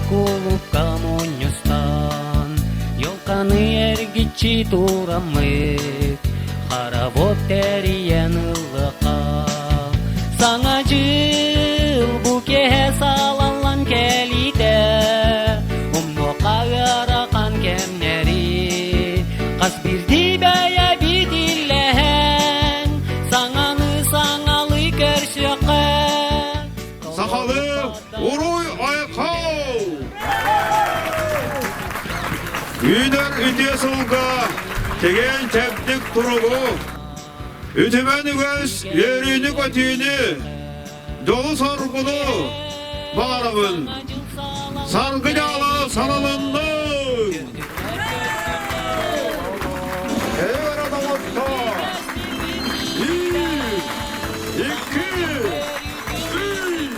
kuulup kamonjostaan, Jolkani ergitsi turammet, Haravot terien ıllıqa. Sana jıl bu kehe salanlan kelide, Umno qağırakan kemneri, Qas bir dibeye bir dillehen, Sangalı kerşiqe. Sakalı Uruy Aykav. Üner üdesılga tegen teptik turugu. Ütemenügöz yerini götüğünü dolu sorgulu bağlamın. Sargıcalı sanalındı. Eğer adam olsa bir, iki, üç.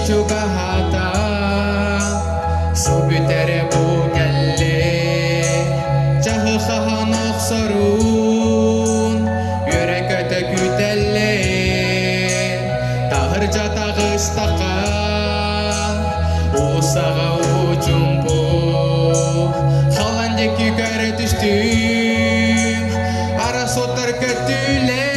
juga hata Subitere bu gelle Cahı kahanok sorun Yürek öte gütelle Tahır jata gıstaka Usağa ucumbu Halan jeki göre düştüm Ara sotar kötüler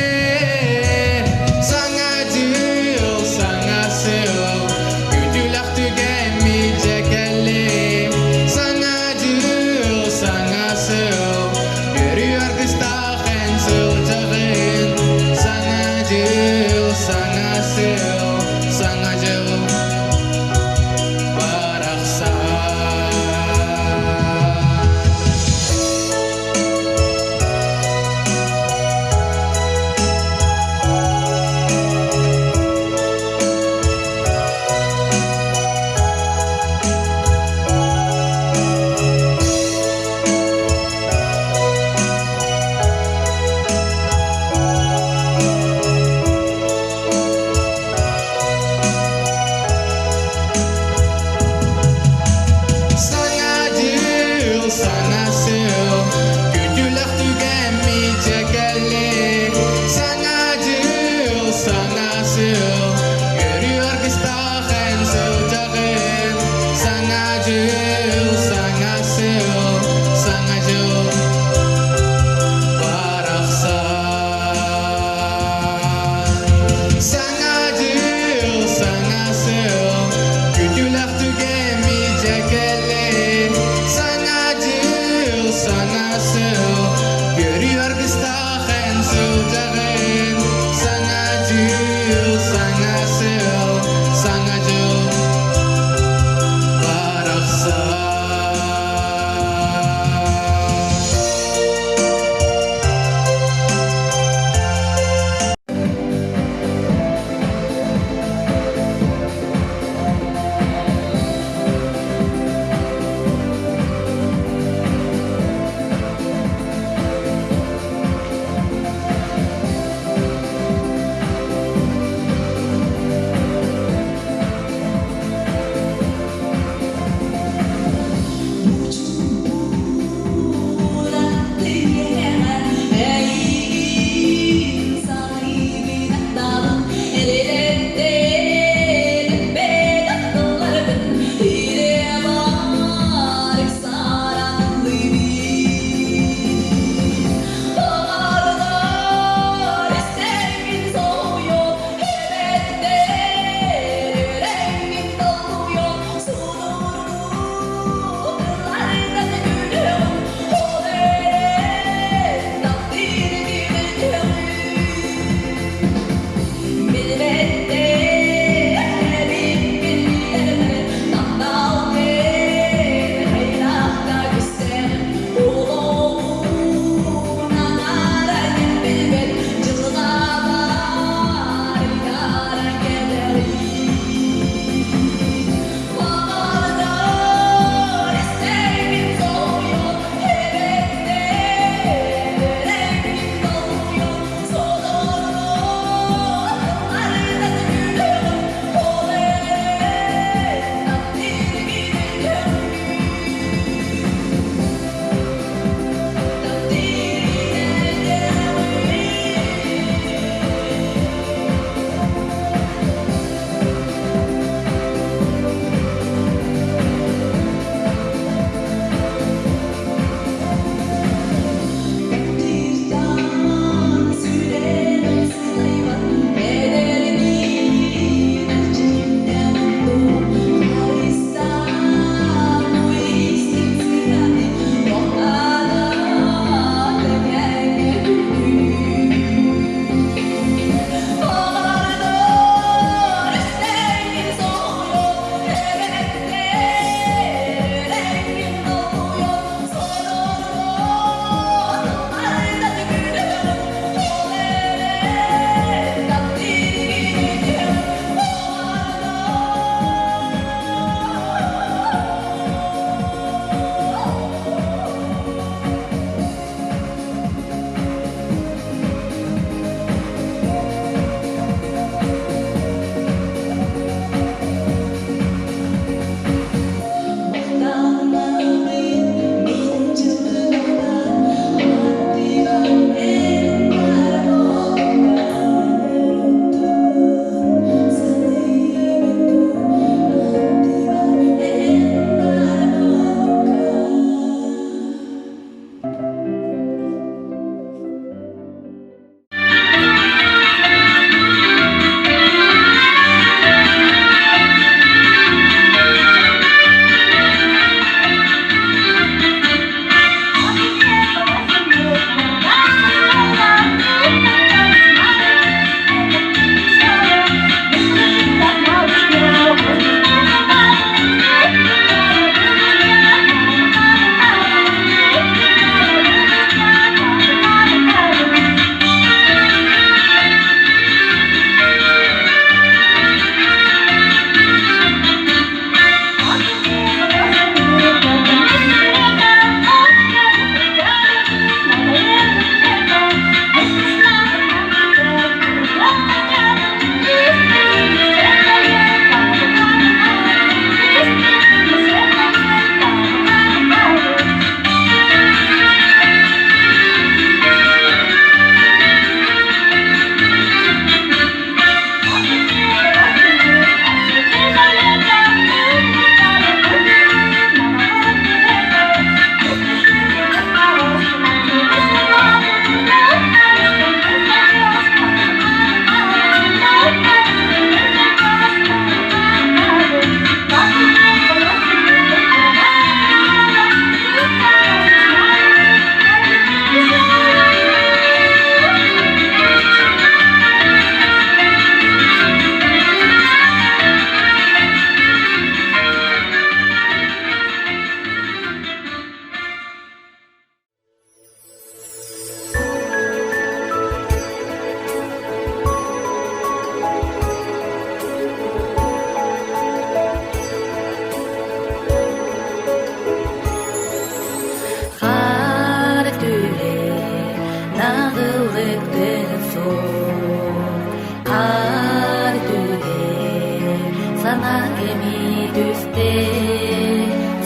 sana emi düste,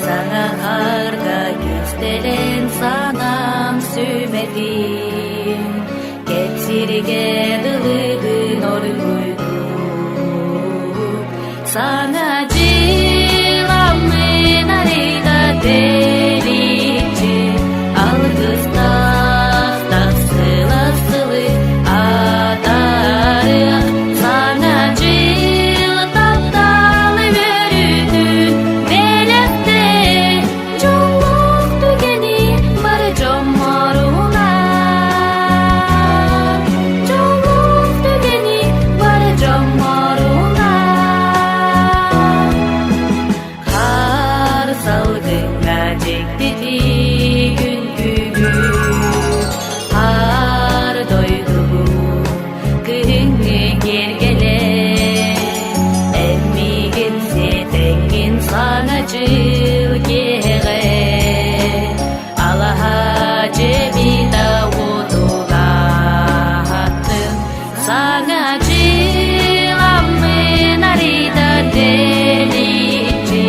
sana harga gösteren sanam sümedim. Kepsirge dılıgın orguydu, sana cilamın arida delici, algıstak tak sıla sılı adarık. Sana cil taptalı börüdün melekte, çoğuk tügeni barı comaruna, çoğuk tügeni barı comaruna. Har salgınga cekteti gün günü, har doydu kırıngı gergele, emmigin setengin sana cıl gere, Allah'a cebi davudula hattım, sana cilamın arida delici,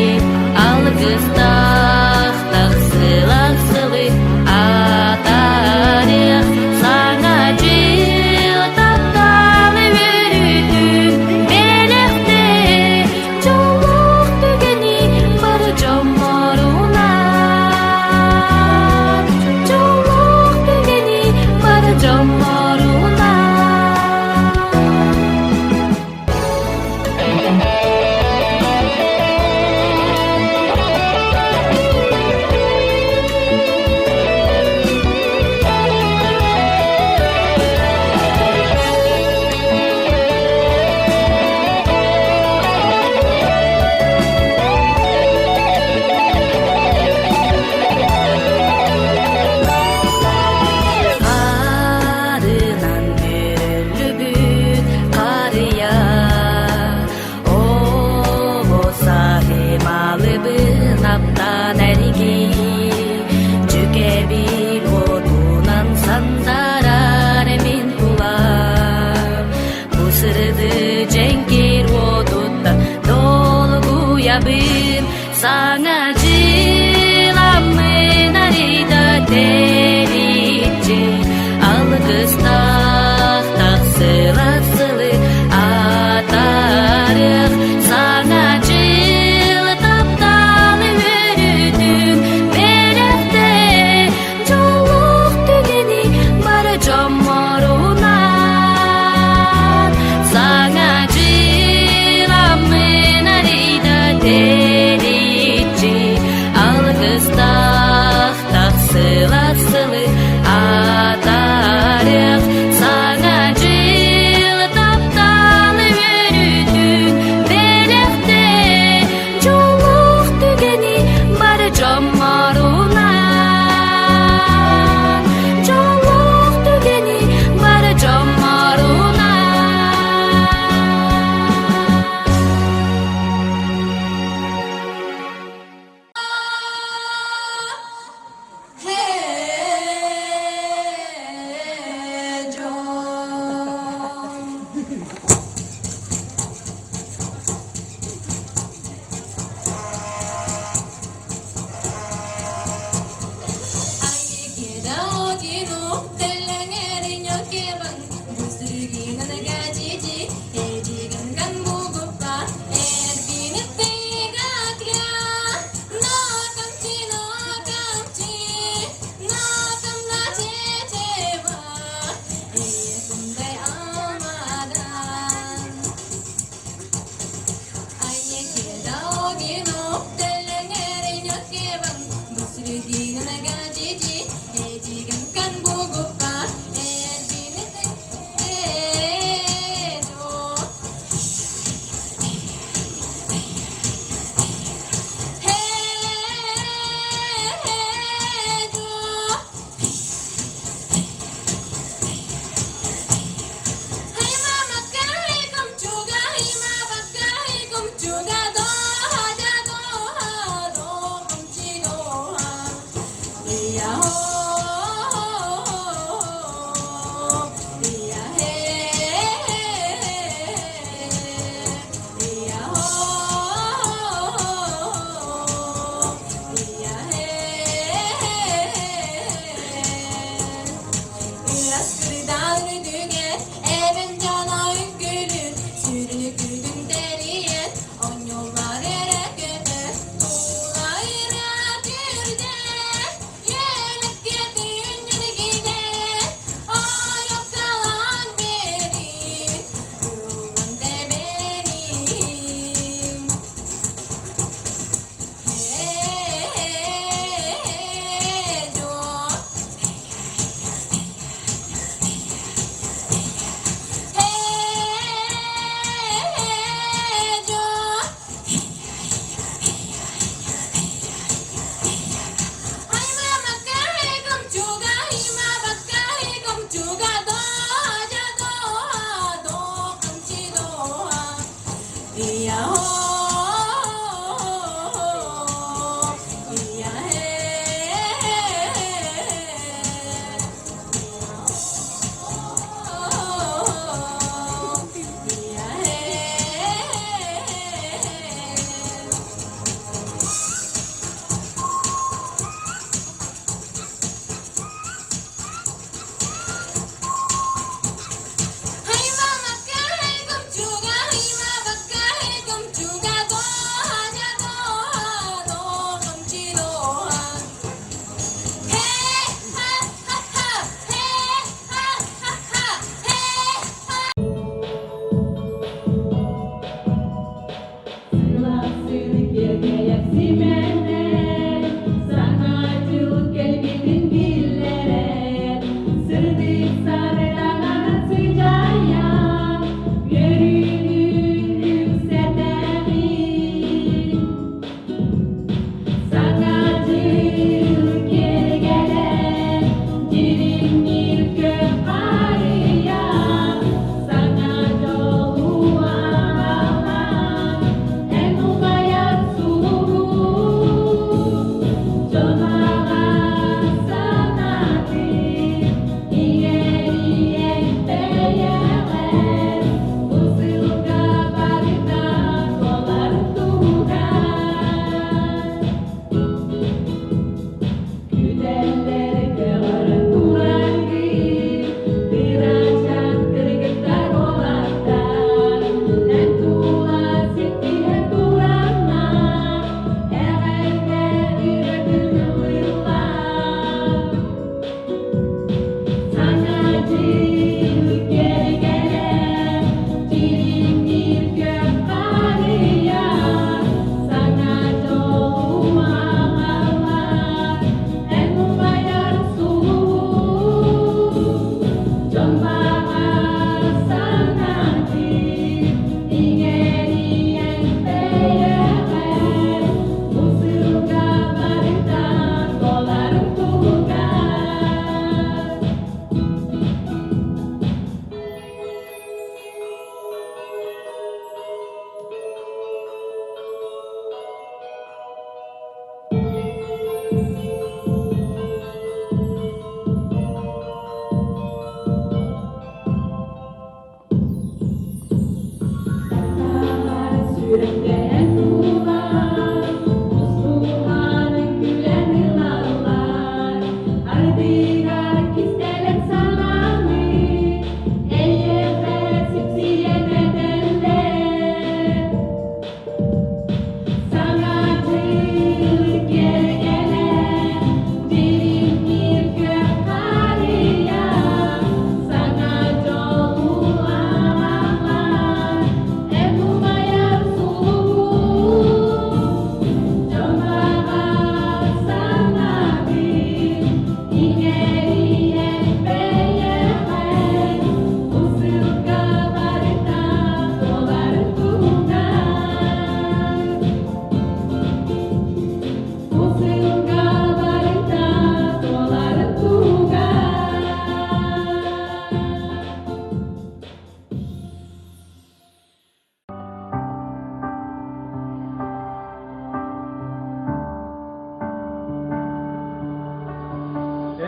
algıstak tak sıla sılı atarık. Sana cil taptalı börüdün melekte, çoğuk tügeni barı comaruna, çoğuk tügeni barı comaruna. Arınan gürülübün karıya, o sahemalıbın aptan ergi, cükebil odunan sandarar emin kular. Bu sırdı cenkir odutta dolgu yabın, sana cilamın arida delici, algıstak tak sıla sılı atarık. Sana cil taptalı börüdün melekte, çoğuk tügeni barı comaruna, sana cilamın arida delici, algıstak tak sıla sılı atarık.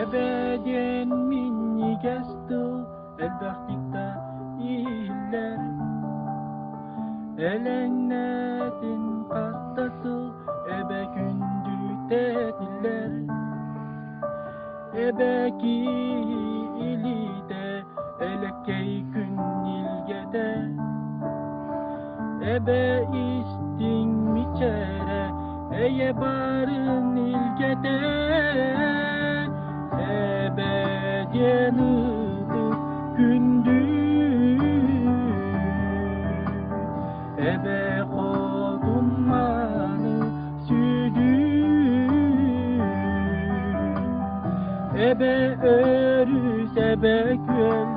Ebediyen minni gestu elbahtikta iller Elennetin kastası ebe gündü dediler Ebeki ilide elekey gün ilgede Ebe istin miçere eye barın ilgede Ebediyen ıdı gündüz Ebe kodunmanı südür Ebe örüs ebe göl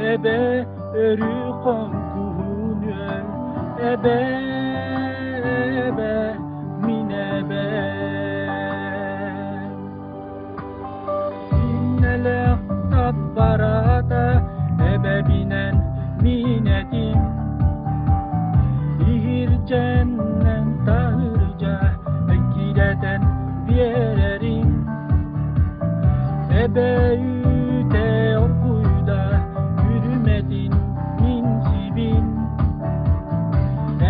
Ebe örü konkuhun öl Ebe minebe Sinnele tabbarada ebe binen minetim İhirce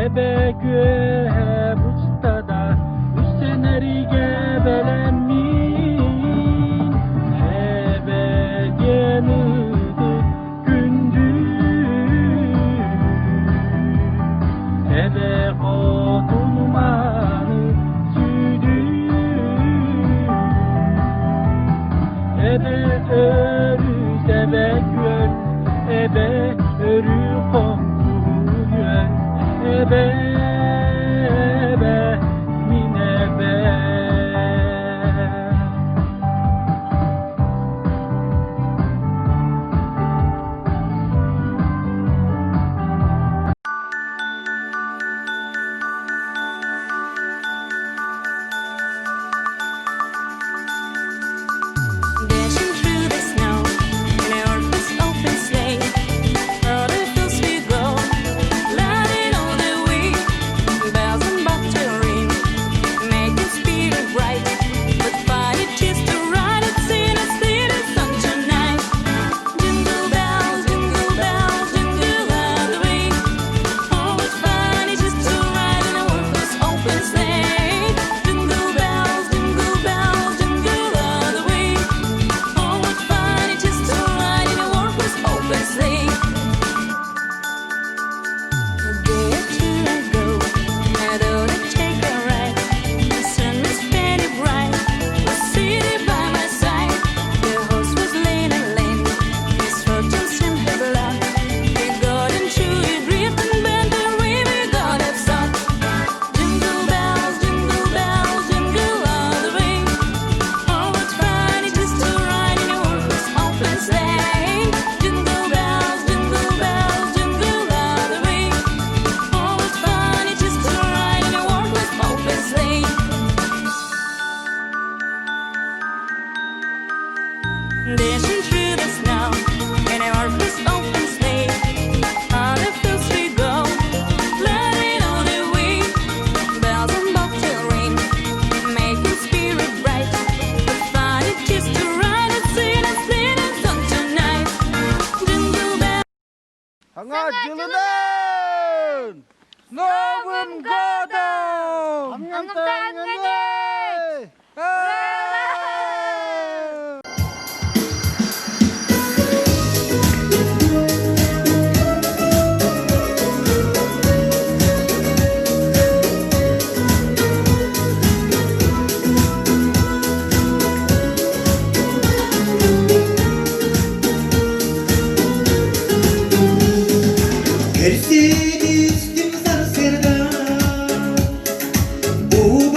ebe göğe bustada üstenerige belenmin ebe gelidi gündüz ebe kotulmanı südü ebe örü ebe göl ebe örü kongu göl ebe ebe min ebe Dashing through the snow in our first open sleigh. All the fields we go, lighting all the way. Bells and bobtail ring, making spirit bright. But find it just to ride it, sing it, sleep it, sun tonight. Jingle bells, jingle all the way. Oh, it's fun, it's just to ride in a one-horse open sleigh. Jingle bells, jingle all the way. Oh, what fun it is to ride in a one-horse open sleigh. There to go, and on a take a ride. The sun is very bright, the city by my side. The horse was lame and lame, his fortunes in his luck. He got into a drift and bent the river God had sought. Jingle bells, jingle all the way. Oh, what fun it is to ride in a one-horse open sleigh. Jingle bells, jingle all the way. Oh, what fun it is to ride in a one-horse open sleigh. Dashing through the snow in our first open sleigh. On the fields we go, lighting all the way. Bells and bobtail ring, making spirit bright. What fun it is to ride and sing and sleep and sun tonight. Jingle bells. 강아지는 녹음 거동 암염땅은네 Mercedes tim sarserda, bu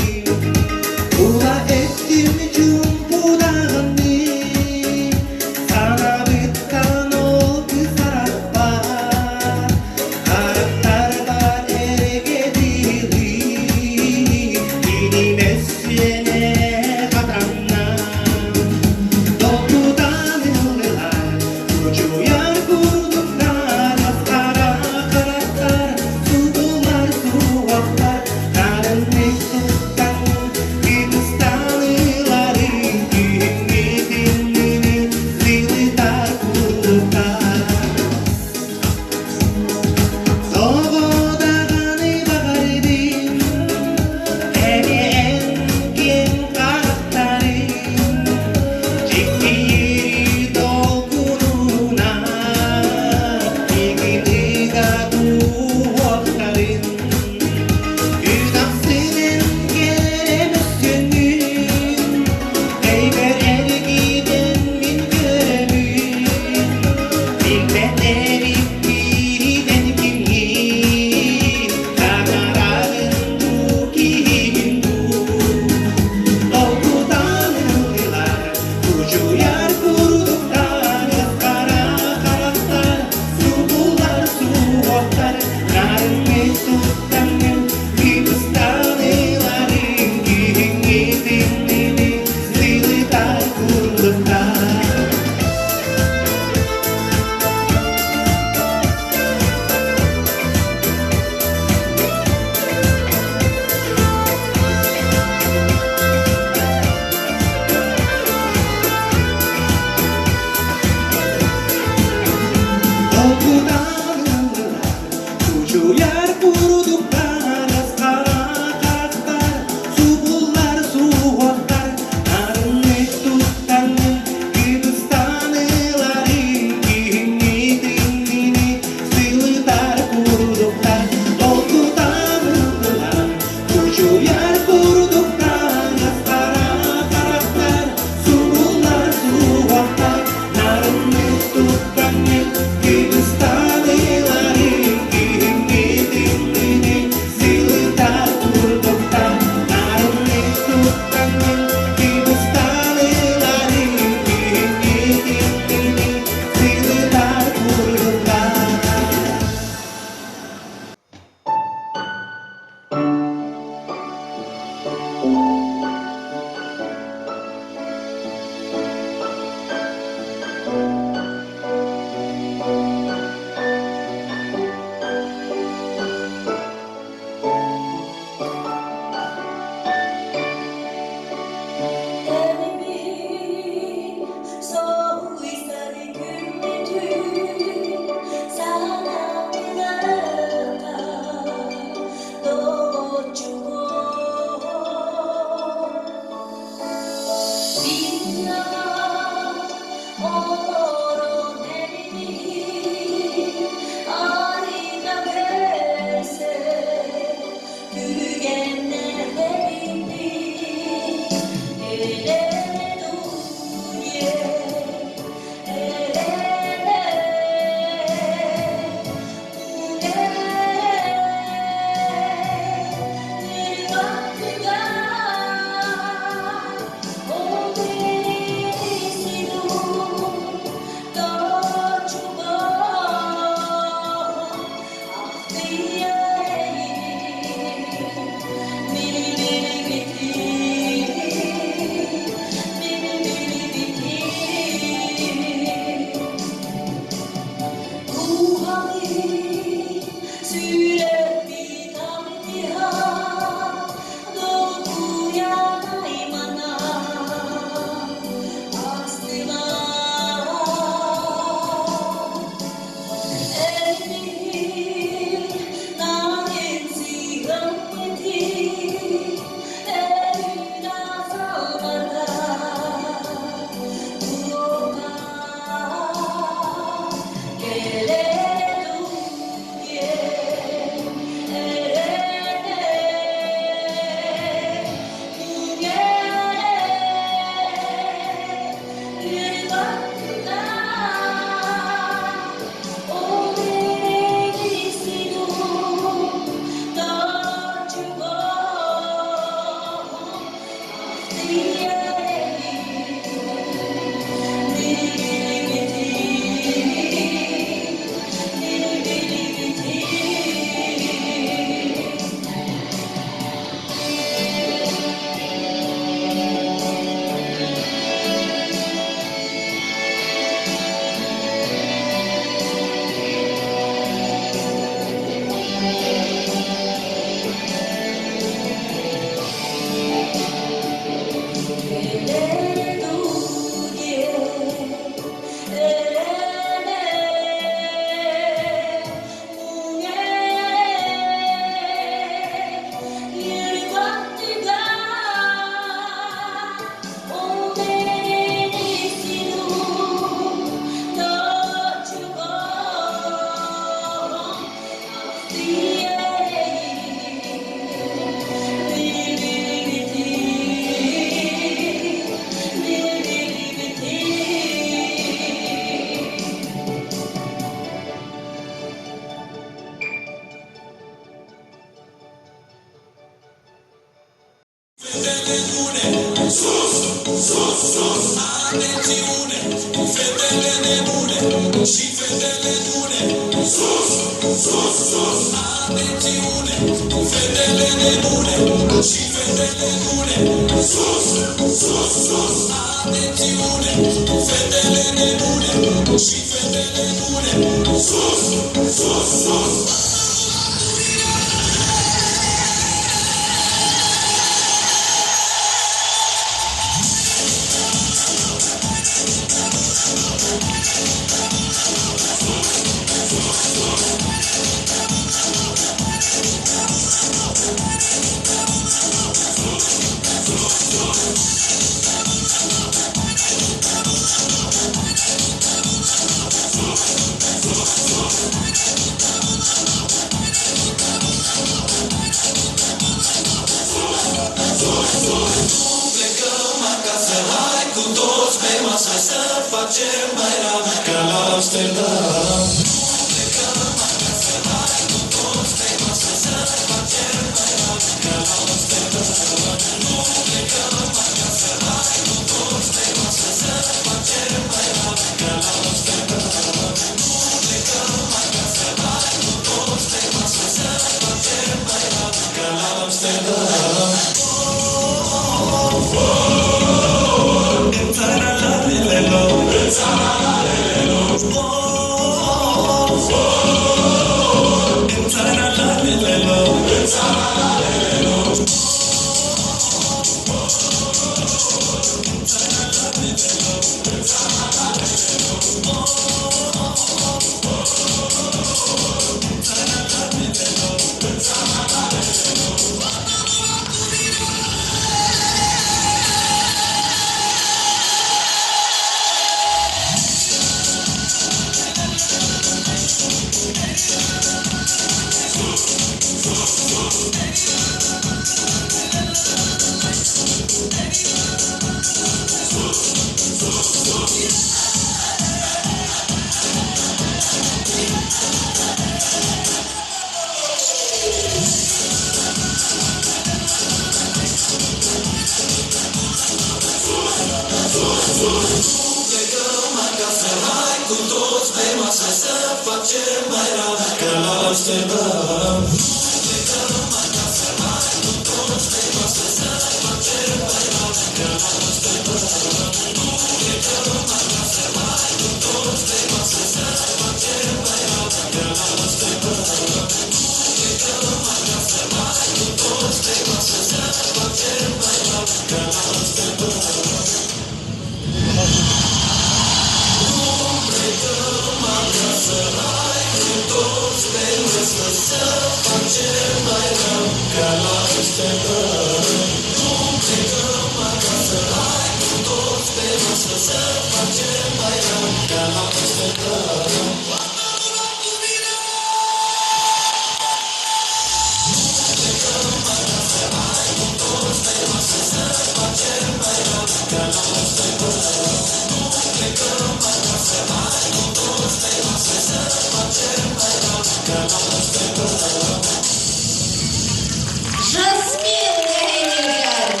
Жасмин Калининgrad.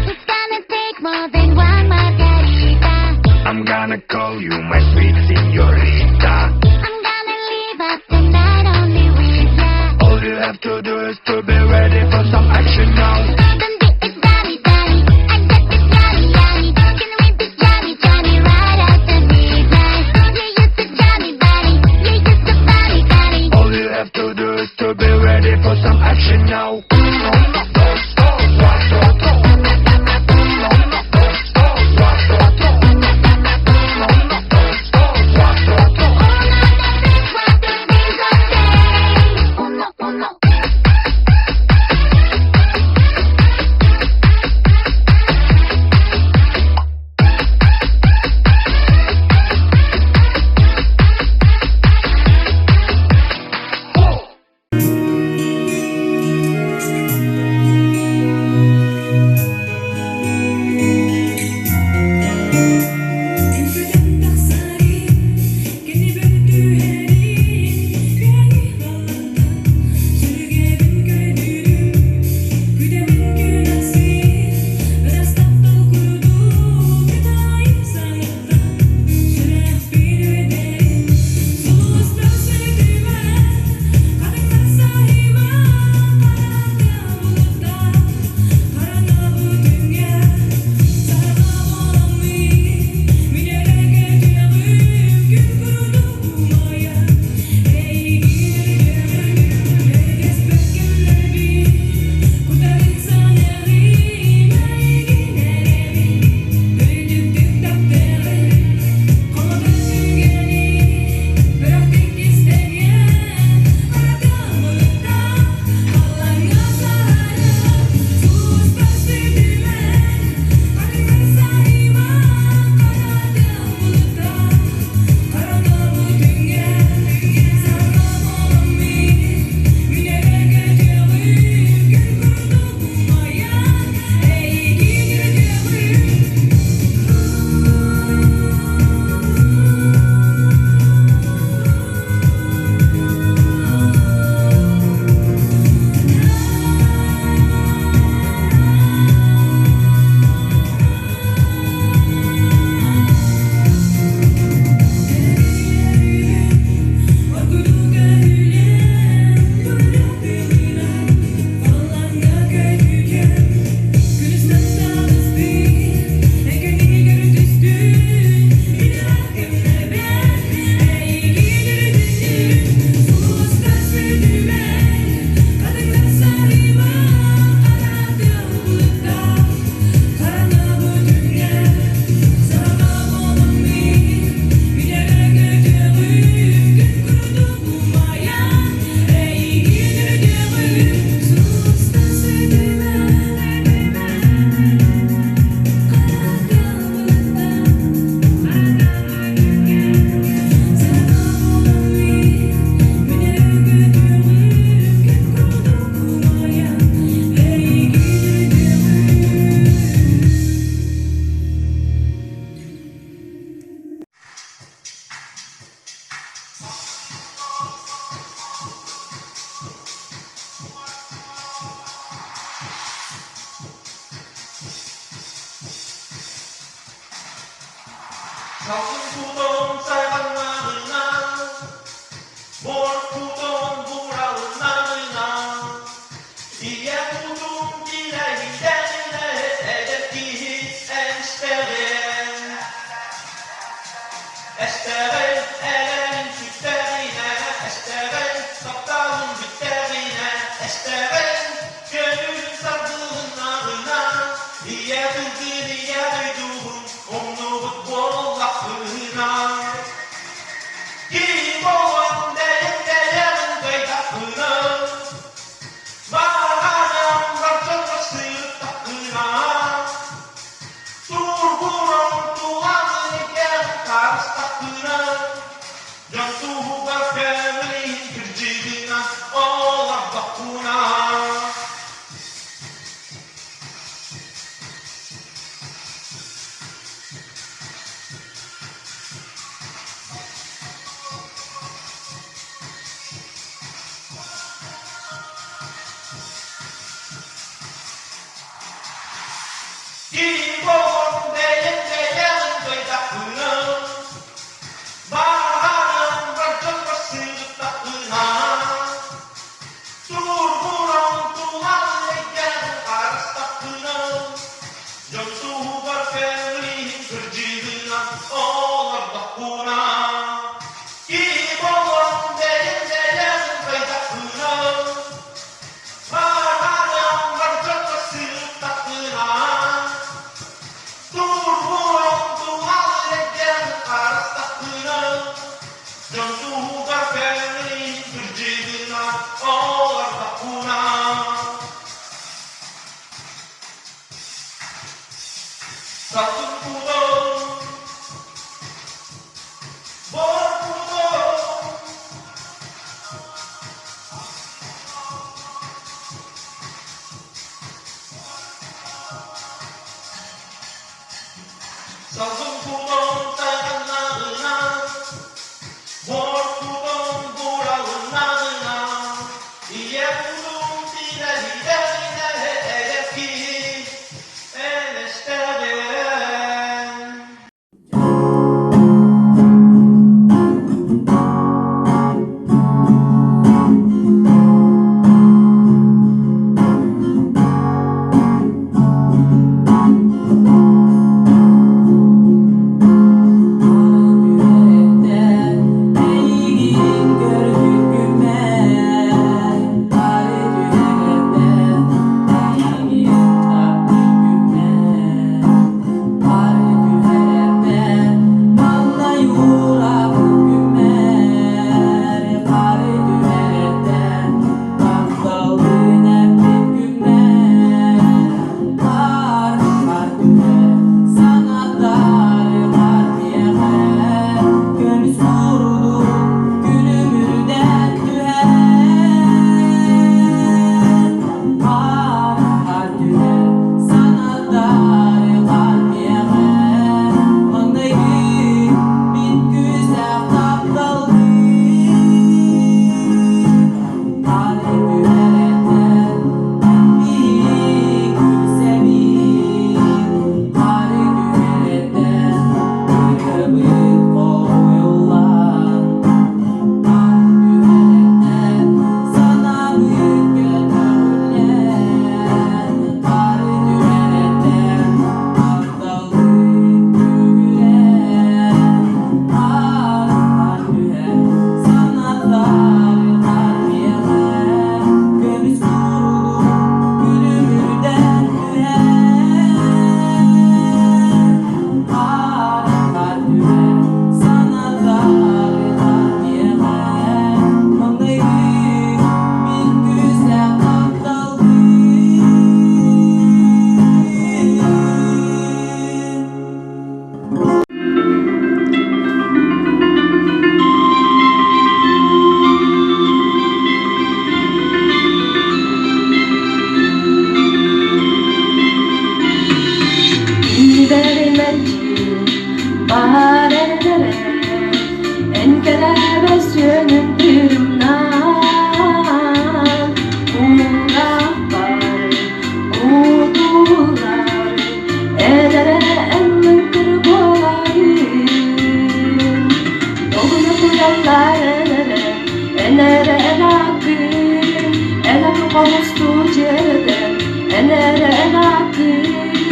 It's gonna take more than one margarita. I'm gonna call you my sweet señorita. I'm gonna leave up the night only with ya. All you have to do is to be ready for some action now. Then it's Johnny, Johnny. I got this Johnny, Johnny. Can we be Johnny, Johnny right after midnight? You used to Johnny, Johnny. You used to Johnny, Johnny. All you have to do is to be ready for some action now. Uno, uno. Salsın pudon sayfanlarına, mor pudon burallarına, diye pudum dileğiyle hedefi estere. Estere ellerin sütlerine, estere kaptalın bitlerine, estere gönül sardığınlarına, diye bildi diye duyduğum onu bollaklarına. Kim olan değerlerin kaytakına, bağlanan varlıkla sıyıp takına, turburan tuğanı gel karşı takına, cantuğu var feminin kırcılığına, olan bakuna. Kim olan değerlerin kaytakına, bağlanan varlıkla sıyıp takına, turburan tuğanı gel karşı takına, cantuğu var feminin kırcılığına, olan bakuna. Kim olan değerlerin kaytakına, bağlanan varlıkla sıyıp takına, turburan tuğanı gel karşı takına, cantuğu var feminin kırcılığına, olan bakuna. Salsın pudon, mor pudon, salsın pudon sayfanlarına, mor pudon burallarına, diye pudum dileğiyle hedefi estere. yollar enere enakı, enak olmuştu cedem enere enakı.